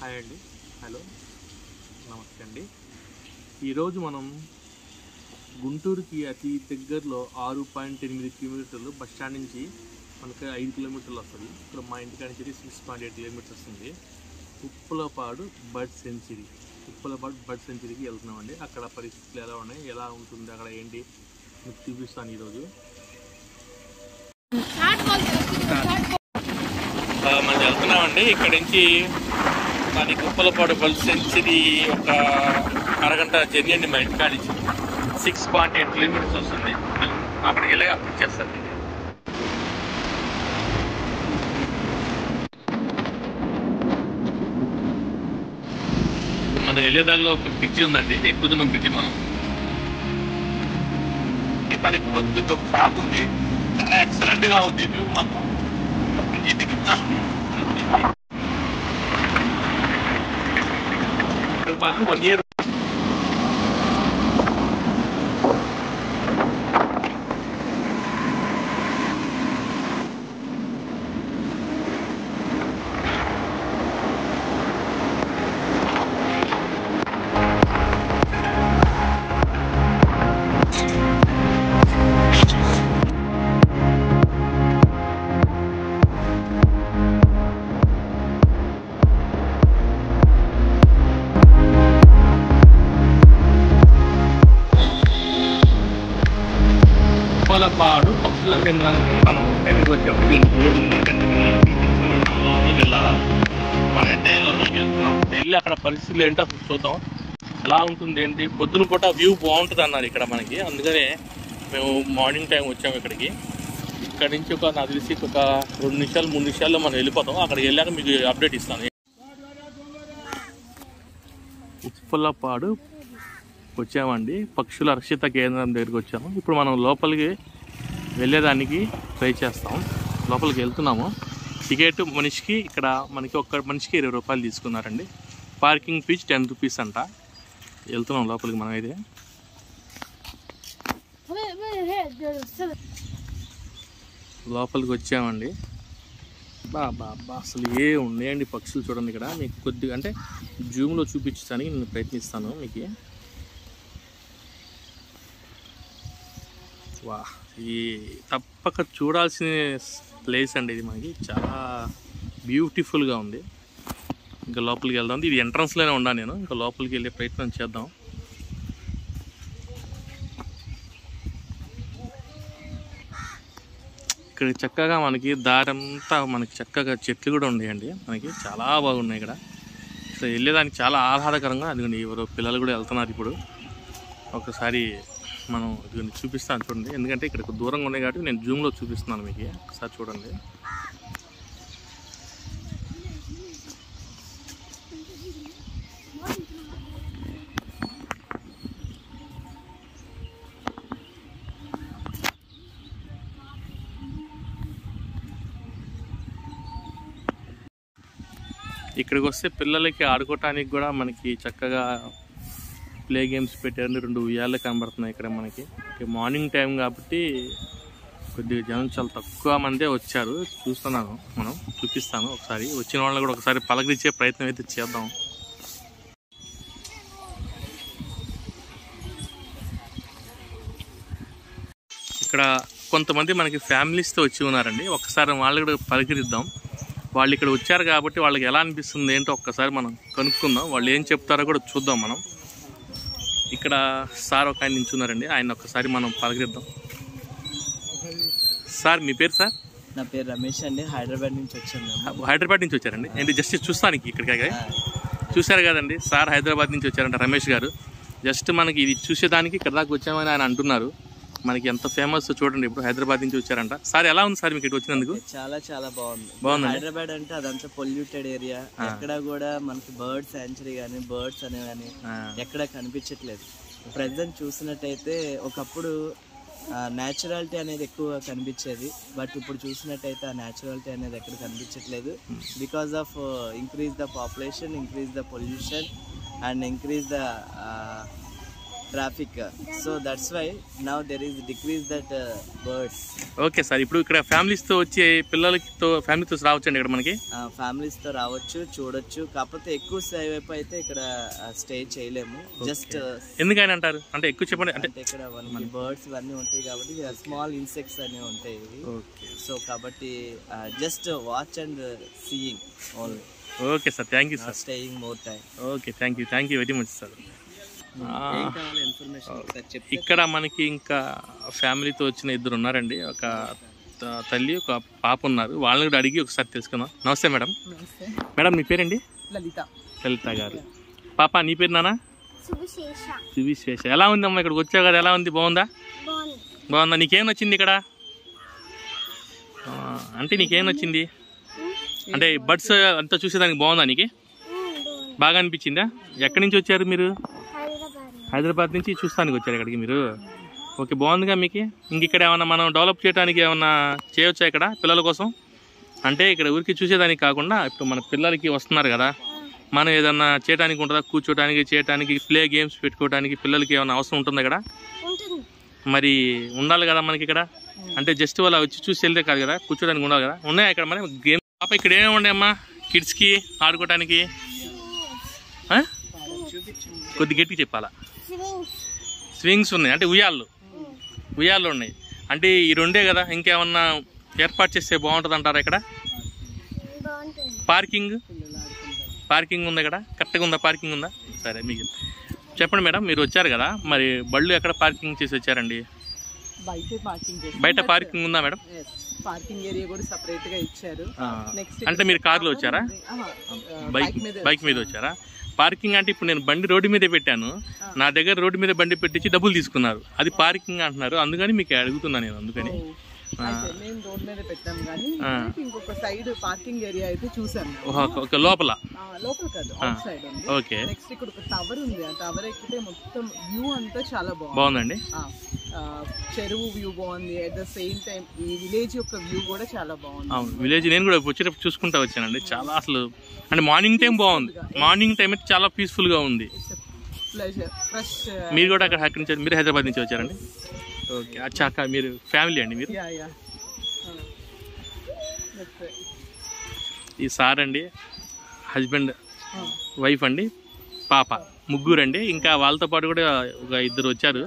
Hi అండి, hello, నమస్తే అండి. ఈరోజు మనం గుంటూరుకి అతి దగ్గరలో 6.8 కిలోమీటర్లు బస్ స్టాండ్ నుంచి మనకి 5 కిలోమీటర్లు వస్తుంది. ఇక్కడ మా ఇంటికి నుంచి 6.8 కిలోమీటర్స్ వస్తుంది. ఉప్పలపాడు బర్డ్ సెంచరీకి వెళ్తున్నామండి. అక్కడ పరిస్థితులు ఎలా ఉన్నాయి, ఎలా ఉంటుంది, అక్కడ ఏంటి మీకు చూపిస్తాను ఈరోజు. మనం వెళ్తున్నామండి. ఇక్కడ నుంచి దానికి ఉప్పలపాడు బర్డ్ సెంచరీ ఒక అరగంట జర్నీ అండి. మా ఇంటికాడ నుంచి 6.8 కిలోమీటర్స్ వస్తుంది. అక్కడికి వెళ్ళి అప్లై చేస్తాను. మన వెళ్ళేదానిలో ఒక బ్రిడ్జి ఉందండి, ఎక్కుతున్నాం బ్రిడ్జి. మనం పొద్దుతో బాగుంది, చాలా ఎక్సలెంట్ గా ఉంది. మాత్రం వన్ ఇయర్ ఉప్పలపాడు పక్షుల కేంద్రానికి మనం వచ్చాం. వెళ్ళి అక్కడ పరిస్థితులు ఏంటో చూద్దాం, ఎలా ఉంటుంది ఏంటి. పొద్దున పూట వ్యూ బాగుంటుంది అన్నారు ఇక్కడ మనకి, అందుకనే మేము మార్నింగ్ టైం వచ్చాము ఇక్కడికి. ఇక్కడ నుంచి నాకు తెలిసి ఒక 2 నిమిషాలు 3 నిమిషాల్లో మనం వెళ్ళిపోతాం. అక్కడికి వెళ్ళాక మీకు అప్డేట్ ఇస్తాను. ఉప్పలపాడు వచ్చామండి, పక్షుల రక్షిత కేంద్రం దగ్గరికి వచ్చాము. ఇప్పుడు మనం లోపలికి వెళ్ళేదానికి ట్రై చేస్తాం. లోపలికి వెళ్తున్నాము. టికెట్ మనిషికి ఇక్కడ మనకి ఒక్క మనిషికి 20 రూపాయలు తీసుకున్నారండి. పార్కింగ్ ఫీజు 10 రూపీస్ అంట. వెళ్తున్నాం లోపలికి మనం. అయితే లోపలికి వచ్చామండి. బాబా అసలు ఉన్నాయండి పక్షులు. చూడండి ఇక్కడ మీకు కొద్దిగా అంటే జూమ్లో చూపించడానికి నేను ప్రయత్నిస్తాను మీకు. వా, ఈ తప్పక చూడాల్సిన ప్లేస్ అండి ఇది. మనకి చాలా బ్యూటిఫుల్గా ఉంది. ఇంకా లోపలికి వెళ్దాం. ఇది ఎంట్రన్స్లోనే ఉన్నాను నేను. ఇంకా లోపలికి వెళ్ళే ప్రయత్నం చేద్దాం. ఇక్కడ చక్కగా మనకి దారంతా మనకి చక్కగా చెట్లు కూడా ఉన్నాయండి. మనకి చాలా బాగున్నాయి ఇక్కడ. సో వెళ్ళేదానికి చాలా ఆహ్లాదకరంగా. అదిగోండి ఎవరో పిల్లలు కూడా వెళ్తున్నారు ఇప్పుడు. ఒకసారి మనం ఇదిగోండి చూపిస్తాను చూడండి. ఎందుకంటే ఇక్కడ దూరంగా ఉన్నాయి కాబట్టి నేను జూమ్లో చూపిస్తున్నాను మీకు. ఒకసారి చూడండి. ఇక్కడికి వస్తే పిల్లలకి ఆడుకోవటానికి కూడా మనకి చక్కగా ప్లే గేమ్స్ పెట్టారు. 2 ఉయ్యాలు కనబడుతున్నాయి ఇక్కడ మనకి. మార్నింగ్ టైం కాబట్టి కొద్దిగా జనం చాలా తక్కువ మందే వచ్చారు. చూస్తున్నాను, మనం చూపిస్తాను ఒకసారి. వచ్చిన వాళ్ళని కూడా ఒకసారి పలకరించే ప్రయత్నం అయితే చేద్దాం. ఇక్కడ కొంతమంది మనకి ఫ్యామిలీస్తో వచ్చి ఉన్నారండి. ఒక్కసారి వాళ్ళకి కూడా పలకరిద్దాం. వాళ్ళు ఇక్కడ వచ్చారు కాబట్టి వాళ్ళకి ఎలా అనిపిస్తుంది ఏంటో ఒక్కసారి మనం కనుక్కుందాం. వాళ్ళు ఏం చెప్తారో కూడా చూద్దాం మనం. ఇక్కడ సార్ ఒక ఆయన నించున్నారండి, ఆయన ఒక్కసారి మనం పలకరిద్దాం. సార్ మీ పేరు? సార్ నా పేరు రమేష్ అండి, హైదరాబాద్ నుంచి వచ్చాను. హైదరాబాద్ నుంచి వచ్చారండి? ఏంటి జస్ట్ చూస్తానికి ఇక్కడికి చూశారు కదండి, సార్ హైదరాబాద్ నుంచి వచ్చారంట రమేష్ గారు. జస్ట్ మనకి ఇది చూసేదానికి ఇక్కడ దాకా వచ్చామని ఆయన అంటున్నారు. మనకి ఎంత ఫేమస్ చూడండి. ఇప్పుడు హైదరాబాద్ నుంచి వచ్చారంట. సార్ ఎలా ఉంది సార్ మీకు ఇక్కడ వచ్చినందుకు? చాలా చాలా బాగుంది. హైదరాబాద్ అంటే అదంతా పొల్యూటెడ్ ఏరియా. ఎక్కడ కూడా మనకి బర్డ్ సాంచురీ కానీ బర్డ్స్ అనేవి కానీ ఎక్కడ కనిపించట్లేదు. ప్రెసెంట్ చూసినట్టయితే ఒకప్పుడు న్యాచురాలిటీ అనేది ఎక్కువ కనిపించేది, బట్ ఇప్పుడు చూసినట్టయితే ఆ న్యాచురాలిటీ అనేది ఎక్కడ కనిపించట్లేదు. Because of increase the population, increase the pollution and increase the traffic. So that's why now there is decrease that birds. Okay sir, ఇప్పుడు ఇక్కడ ఫ్యామిలీస్తో వచ్చే పిల్లలతో ఫ్యామిలీతో రావచ్చండి ఇక్కడ మనకి? ఫ్యామిలీస్ తో రావచ్చు, చూడొచ్చు. కాకపోతే ఎక్కువ సేపు అయితే ఇక్కడ స్టే చేయలేము. జస్ట్ ఎందుకని అంటారు అంటే ఎక్కువ చెప్పండి అంటే ఇక్కడ మనకి బర్డ్స్ ఇవన్నీ ఉంటాయి కాబట్టి స్మాల్ ఇన్సెక్ట్స్ అన్నీ ఉంటాయి. సో కాబట్టి just watch and seeing only. Okay sir, thank you sir. Staying more time. Okay, thank you very much sir. Information ఇక్కడ మనకి ఇంకా ఫ్యామిలీతో వచ్చిన ఇద్దరు ఉన్నారండి. ఒక తల్లి ఒక పాప ఉన్నారు. వాళ్ళని కూడా అడిగి ఒకసారి తెలుసుకుందాం. నమస్తే మేడం. మేడం మీ పేరండి? లలిత గారు. పాప నీ పేరు నానా? సువిశేష. ఎలా ఉంది అమ్మా ఇక్కడికి వచ్చావు కదా, ఎలా ఉంది? బాగుందా? నీకేం నచ్చింది ఇక్కడ అంటే? నీకేం నచ్చింది అంటే బర్డ్స్ అంతా చూసేదానికి బాగుందా? నీకు బాగా అనిపించిందా? ఎక్కడి నుంచి వచ్చారు మీరు? హైదరాబాద్ నుంచి చూస్తానికి వచ్చారు ఇక్కడికి మీరు. ఓకే, బాగుందిగా మీకు. ఇంక ఇక్కడ ఏమన్నా మనం డెవలప్ చేయడానికి ఏమన్నా చేయవచ్చా ఇక్కడ పిల్లల కోసం? అంటే ఇక్కడ ఊరికి చూసేదానికి కాకుండా ఇప్పుడు మన పిల్లలకి వస్తున్నారు కదా, మనం ఏదన్నా చేయడానికి ఉంటుందా? కూర్చోడానికి, చేయడానికి, ప్లే గేమ్స్ పెట్టుకోవడానికి పిల్లలకి ఏమైనా అవసరం ఉంటుందా ఇక్కడ? మరి ఉండాలి కదా మనకి ఇక్కడ. అంటే జస్ట్ వాళ్ళ వచ్చి చూసి వెళ్తే కాదు కదా, కూర్చోడానికి ఉండాలి కదా. ఉన్నాయా ఇక్కడ మరి గేమ్? పాప ఇక్కడ ఏమేమి ఉన్నాయమ్మా కిడ్స్కి ఆడుకోవడానికి? కొద్ది గట్టిగా చెప్పాలా? స్వింగ్స్ ఉన్నాయి అంటే ఉయ్యాళ్ళు ఉన్నాయి అంటే ఈ రెండే కదా, ఇంకేమన్నా ఏర్పాటు చేస్తే బాగుంటుంది అంటారా ఇక్కడ? పార్కింగ్ ఉంది ఇక్కడ? కరెక్ట్గా ఉందా? పార్కింగ్ ఉందా? సరే మీకు చెప్పండి మేడం. మీరు వచ్చారు కదా, మరి బళ్ళు ఎక్కడ పార్కింగ్ చేసి వచ్చారండి? బయట పార్కింగ్ ఉందా మేడం? పార్కింగ్ ఏరియా కూడా సెపరేట్ గా ఇచ్చారు. అంటే మీరు కార్లో వచ్చారా? బైక్ మీద వచ్చారా? పార్కింగ్ అంటే ఇప్పుడు నేను బండి రోడ్డు మీదే పెట్టాను, నా దగ్గర రోడ్డు మీద బండి పెట్టించి డబ్బులు తీసుకున్నారు, అది పార్కింగ్ అంటున్నారు. అందుకని మీకు అడుగుతున్నాను నేను. అందుకని మేము రోడ్ మీద పెట్టాం కానీ ఇంకొక సైడ్ పార్కింగ్ ఏరియా అయితే చూసాము. లోపల కాదు, అవుట్ సైడ్ ఉంది. ఓకే. నెక్స్ట్ ఇక్కడ ఒక టవర్ ఉంది. ఆ టవర్ ఎక్కితే మొత్తం వ్యూ అంతా చాలా బాగుందండి. చెరువు వ్యూ బాగుంది. అట్ ద సేమ్ టైం ఈ విలేజ్ యొక్క వ్యూ కూడా చాలా బాగుంది. అవును, విలేజ్ నేను కూడా వచ్చేటప్పుడు చూసుకుంటా వచ్చానండి. చాలా అసలు అంటే మార్నింగ్ టైం బాగుంది. మార్నింగ్ టైం అయితే చాలా పీస్ఫుల్ గా ఉంది. మీరు కూడా అక్కడి నుంచి మీరు హైదరాబాద్ నుంచి వచ్చారండి? ఓకే. అచ్చాక మీరు ఫ్యామిలీ అండి మీరు? ఈ సార్ అండి, హస్బెండ్, వైఫ్ అండి, పాప, ముగ్గురండి. ఇంకా వాళ్ళతో పాటు కూడా ఒక ఇద్దరు వచ్చారు.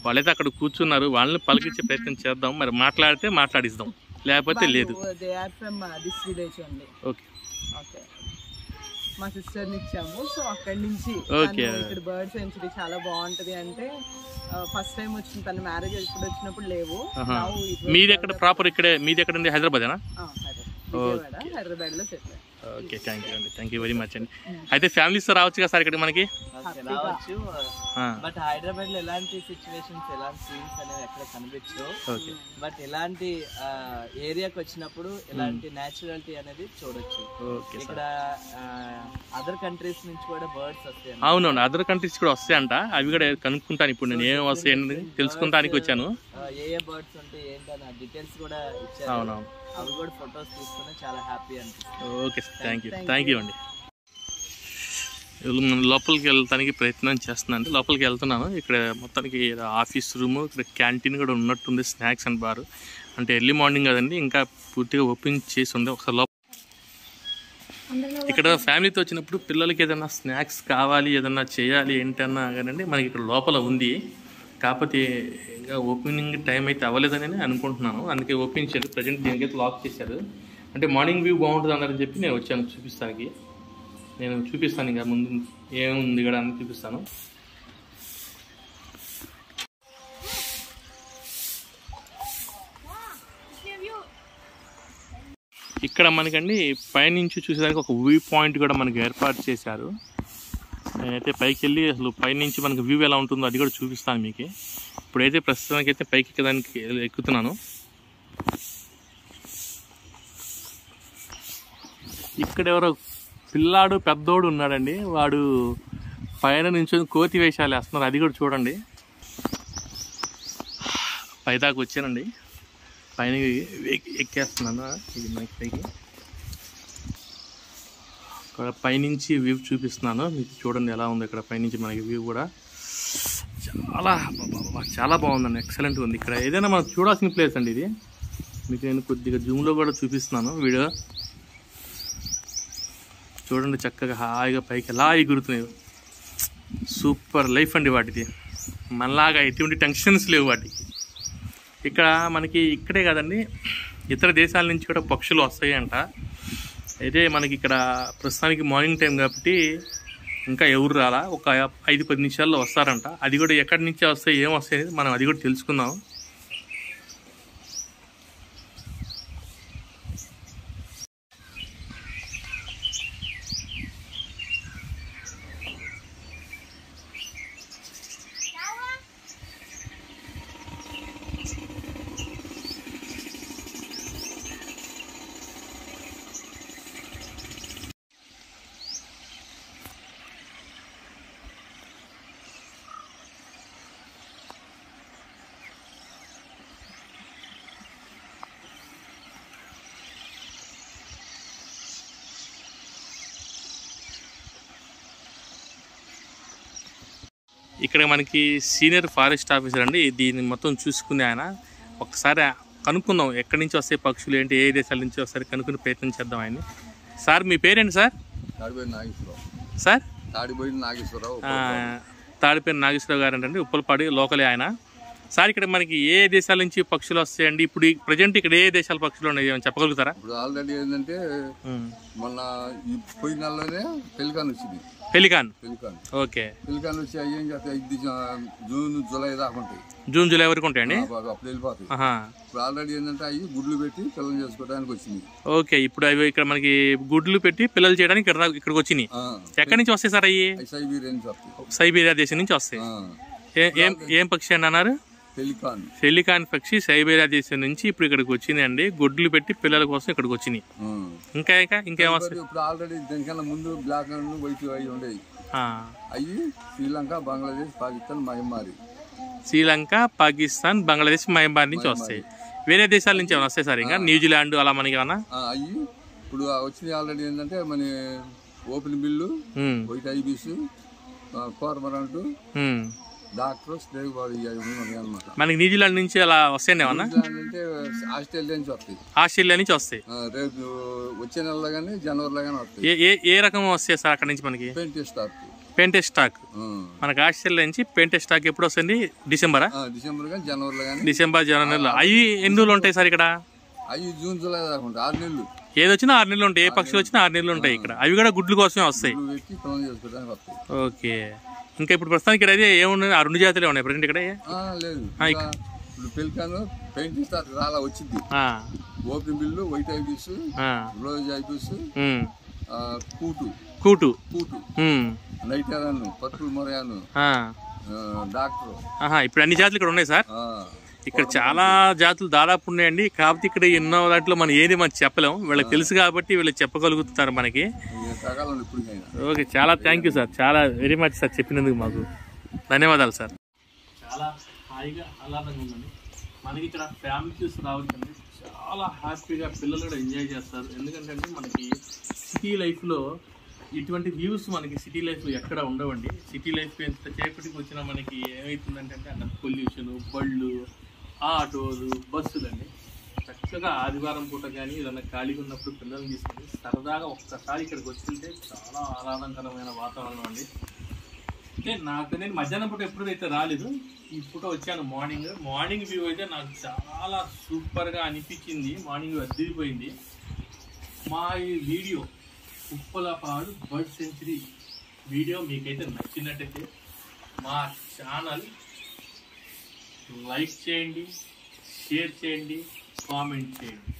వాళ్ళైతే అక్కడ కూర్చున్నారు. వాళ్ళని పలికించే ప్రయత్నం చేద్దాం. మరి మాట్లాడితే మాట్లాడిస్తాం, లేకపోతే లేదు. ఓకే. మా సిస్టర్ ని ఇచ్చాము. సో అక్కడి నుంచి ఇక్కడ బర్డ్ సెంచరీ చాలా బాగుంటది అంటే ఫస్ట్ టైం వచ్చిన తన మ్యారేజ్ ఇప్పుడు వచ్చినప్పుడు లేవు. మీది ఎక్కడ ప్రాపర్? ఇక్కడే మీది ఎక్కడండి? హైదరాబాదేనా? హైదరాబాద్ లో సెటిల్. ఓకే, థ్యాంక్ యూ అండి. థ్యాంక్ యూ వెరీ మచ్ అండి. అయితే ఫ్యామిలీస్ తో రావచ్చు కదా సార్ ఇక్కడ మనకి? రావచ్చు, బట్ హైదరాబాద్ లో ఎలాంటి సిచ్యువేషన్స్, ఎలాంటి సీన్స్ అనేవి ఎక్కడ కనిపించవు. బట్ ఎలాంటి ఏరియాకి వచ్చినప్పుడు ఎలాంటి న్యాచురాలిటీ అనేది చూడొచ్చు. ఇక్కడ అదర్ కంట్రీస్ నుంచి కూడా బర్డ్స్ వస్తాయి. అవునవును, అదర్ కంట్రీస్ కూడా వస్తాయంట. అవి కూడా కనుక్కుంటాను ఇప్పుడు. నేను ఏం వస్తాయని తెలుసుకుంటానికి వచ్చాను. ఏ బర్డ్స్ ఉంటాయి ఏంటన్న డీటెయిల్స్ కూడా ఇచ్చారు. అవునవును, అవి కూడా ఫొటోస్ తీసుకుని చాలా హ్యాపీ అనిపిస్తుంది. ఓకే సార్, థ్యాంక్ యూ అండి. లోపలికి వెళ్తానికి ప్రయత్నం చేస్తున్నాను. లోపలికి వెళ్తున్నాను. ఇక్కడ మొత్తానికి ఆఫీస్ రూము, ఇక్కడ క్యాంటీన్ కూడా ఉన్నట్టుంది. స్నాక్స్ అండ్ బార్ అంటే ఎర్లీ మార్నింగ్ కదండి, ఇంకా పూర్తిగా ఓపెన్ చేసి ఉంది. ఒకసారి ఇక్కడ ఫ్యామిలీతో వచ్చినప్పుడు పిల్లలకి ఏదైనా స్నాక్స్ కావాలి, ఏదన్నా చేయాలి ఏంటన్నా కానండి మనకి ఇక్కడ లోపల ఉంది. కాకపోతే ఇంకా ఓపెనింగ్ టైం అయితే అవ్వలేదని అనుకుంటున్నాను. అందుకే ఓపెన్ చేయలేదు. ప్రజెంట్ దీనికైతే లాక్ చేశారు. అంటే మార్నింగ్ వ్యూ బాగుంటుంది అన్నారని చెప్పి నేను వచ్చాను చూపిస్తానికి. నేను చూపిస్తాను ఇంకా ముందు ఏముంది ఇక్కడ అని చూపిస్తాను. ఇక్కడ మనకండి పైనుంచి చూసేదానికి ఒక వ్యూ పాయింట్ కూడా మనకి ఏర్పాటు చేశారు. నేనైతే పైకి వెళ్ళి అసలు పైనుంచి మనకి వ్యూ ఎలా ఉంటుందో అది కూడా చూపిస్తాను మీకు. ఇప్పుడైతే ప్రస్తుతానికి అయితే పైకి ఎక్కడానికి ఎక్కుతున్నాను. ఇక్కడ ఎవరో పిల్లాడు పెద్దోడు ఉన్నాడండి. వాడు పైన నుంచి కోతి వేషాలు వేస్తున్నారు. అది కూడా చూడండి. పైదాకా వచ్చానండి, పైన ఎక్కేస్తున్నాను. ఇది మనకి పైకి ఇక్కడ పైనుంచి వ్యూ చూపిస్తున్నాను మీకు. చూడండి ఎలా ఉంది ఇక్కడ పైనుంచి మనకి వ్యూ కూడా. చాలా చాలా బాగుందండి, ఎక్సలెంట్గా ఉంది. ఇక్కడ ఏదైనా మనం చూడాల్సిన ప్లేస్ అండి ఇది. మీకు నేను కొద్దిగా జూమ్లో కూడా చూపిస్తున్నాను వీడియో చూడండి. చక్కగా హాయిగా పైకి ఎలా ఎగురుతున్నాయి. సూపర్ లైఫ్ అండి వాటిది. మనలాగా ఎటువంటి టెన్షన్స్ లేవు వాటికి. ఇక్కడ మనకి ఇక్కడే కాదండి, ఇతర దేశాల నుంచి కూడా పక్షులు వస్తాయి అంట. అయితే మనకి ఇక్కడ ప్రస్తుతానికి మార్నింగ్ టైం కాబట్టి ఇంకా ఎవరు రాలా, ఒక 5-10 నిమిషాల్లో వస్తారంట. అది కూడా ఎక్కడి నుంచి వస్తాయి, ఏం వస్తాయి అనేది మనం అది కూడా తెలుసుకుందాం. ఇక్కడ మనకి సీనియర్ ఫారెస్ట్ ఆఫీసర్ అండి, దీన్ని మొత్తం చూసుకునే ఆయన. ఒకసారి కనుక్కుందాం ఎక్కడి నుంచి వస్తాయి పక్షులు ఏంటి, ఏ దేశాల నుంచి వస్తాయి కనుక్కునే ప్రయత్నం చేద్దాం ఆయన్ని. సార్ మీ పేరేంటి సార్? సార్ తాడిపేరు నాగేశ్వరరావు గారు అంటండి, ఉప్పలపాడి లోకలే ఆయన. సార్ ఇక్కడ మనకి ఏ దేశాల నుంచి పక్షులు వస్తాయండి? ఇప్పుడు ప్రజెంట్ ఇక్కడ ఏ దేశాల పక్షులు ఉన్నాయి చెప్పగలుగుతారా? ఇప్పుడు ఆల్రెడీ ఏంటంటే మొన్న పోయిన నెలలోనే పెలికాన్ వచ్చింది. Pelican okay. పెలికాన్ వచ్చి అవి ఏం చేస్తాయి, జూన్ జూలై దాకా ఉంటాయి. జూన్ జూలై వరకు ఉంటాయండి, అప్పుడు వెళ్ళిపోతాయి. ఇప్పుడు ఆల్రెడీ ఏంటంటే అవి గుడ్లు పెట్టి పిల్లలు చేసుకోవడానికి వచ్చింది. ఓకే, ఇప్పుడు అవి ఇక్కడ మనకి గుడ్లు పెట్టి పిల్లలు చేయడానికి ఇక్కడికి వచ్చినాయి. ఎక్కడి నుంచి వస్తాయి సార్? అవి సైబీరియా నుంచి వస్తాయి. సైబీరియా దేశం నుంచి వస్తాయి. ఏం పక్షి అండి అన్నారు? పెలికాన్ పక్షి సైబీరియా దేశం నుంచి ఇప్పుడు ఇక్కడికి వచ్చింది అండి. గుడ్లు పెట్టి పిల్లల కోసం ఇక్కడికి వచ్చినాయి. ఇంకేం వస్తాయి? ఇప్పుడు ఆల్రెడీ దీనికన్నా ముందు బ్లాక్ అండ్ వైట్ అవి ఉండేవి. అవి శ్రీలంక, బంగ్లాదేశ్, పాకిస్తాన్, మయన్మార్. శ్రీలంక, పాకిస్తాన్, బంగ్లాదేశ్, మయన్మార్ నుంచి వస్తాయి. వేరే దేశాల నుంచి ఏమైనా వస్తాయి సార్? ఇంకా న్యూజిలాండ్ అలా మనకి ఏమన్నా? అవి ఇప్పుడు వచ్చినాయి ఆల్రెడీ. ఏంటంటే మన open bill, white ibis, cormorant, darter, snake body అనమాట. మనకి న్యూజిలాండ్ నుంచి అలా వస్తాయండి ఏమన్నా? అంటే ఆస్ట్రేలియా నుంచి వస్తాయి. ఆస్ట్రేలియా నుంచి వస్తాయి. రేపు వచ్చే నెలలో కానీ జనవరిలో కానీ వస్తాయి. ఏ రకం వస్తాయి సార్ అక్కడ నుంచి మనకి? Painted stock. మనకి ఆస్ట్రేలియా నుంచి పెయింటెడ్ స్టాక్ ఎప్పుడు వస్తుంది? డిసెంబర్ కానీ జనవరిలో కానీ. డిసెంబర్ జనవరిలో. అవి ఎన్ని రోజులు ఉంటాయి సార్ ఇక్కడ? అవి జూన్ జూలై దాకా ఉంటాయి. 6 నెలలు. ఏది వచ్చినా 6 నెలలు ఉంటాయి. ఏ పక్షులు వచ్చినా 6 నెలలు ఉంటాయి ఇక్కడ. అవి కూడా గుడ్లు కోసమే వస్తాయి. ఓకే. ఇంకా ఇప్పుడు ప్రస్తుతానికి ఇక్కడ అయితే ఏమున్నాయి? ఆ 2 జాతులే ఉన్నాయి ప్రజెంట్ ఇక్కడ. లేదు, ఇప్పుడు పెలికాన్ పెయింటింగ్ స్టార్ రాలా వచ్చింది. Open bill, white ibis, rose ibis, coot, night heron, purple moorhen, darter. ఇప్పుడు అన్ని జాతులు ఇక్కడ ఉన్నాయి సార్. ఇక్కడ చాలా జాతులు దాదాపు ఉన్నాయండి. కాకపోతే ఇక్కడ ఎన్నో దాంట్లో మనం ఏది మనం చెప్పలేము. వీళ్ళకి తెలుసు కాబట్టి వీళ్ళు చెప్పగలుగుతున్నారు మనకి. ఓకే, చాలా థ్యాంక్ యూ సార్, చాలా వెరీ మచ్ సార్ చెప్పినందుకు మాకు ధన్యవాదాలు సార్. చాలా హాయిగా ఆహ్లాదంగా ఉందండి. మనకి ఇక్కడ ఫ్యామిలీస్ రావచ్చండి. చాలా హ్యాపీగా పిల్లలు కూడా ఎంజాయ్ చేస్తారు. ఎందుకంటే మనకి సిటీ లైఫ్లో ఇటువంటి వ్యూస్ మనకి సిటీ లైఫ్లో ఎక్కడ ఉండవండి. సిటీ లైఫ్ ఎంత చేపటికి వచ్చినా మనకి ఏమవుతుందంటే అక్కడ పొల్యూషన్, బళ్ళు, ఆటోలు, బస్సులు అండి. చక్కగా ఆదివారం పూట కానీ ఏదైనా ఖాళీగా ఉన్నప్పుడు పిల్లల్ని తీసుకొని సరదాగా ఒక్కసారి ఇక్కడికి వచ్చింటే చాలా ఆహ్లాదకరమైన వాతావరణం అండి. అంటే నేను మధ్యాహ్నం పూట ఎప్పుడైతే రాలేదు, ఈ పూట వచ్చాను. మార్నింగ్ వ్యూ అయితే నాకు చాలా సూపర్గా అనిపించింది. మార్నింగ్ వ్యూ అద్దిరిపోయింది. మా ఈ video Uppalapadu bird sanctuary video మీకైతే నచ్చినట్టయితే మా ఛానల్ లైక్ చేయండి, షేర్ చేయండి, కామెంట్ చేయండి.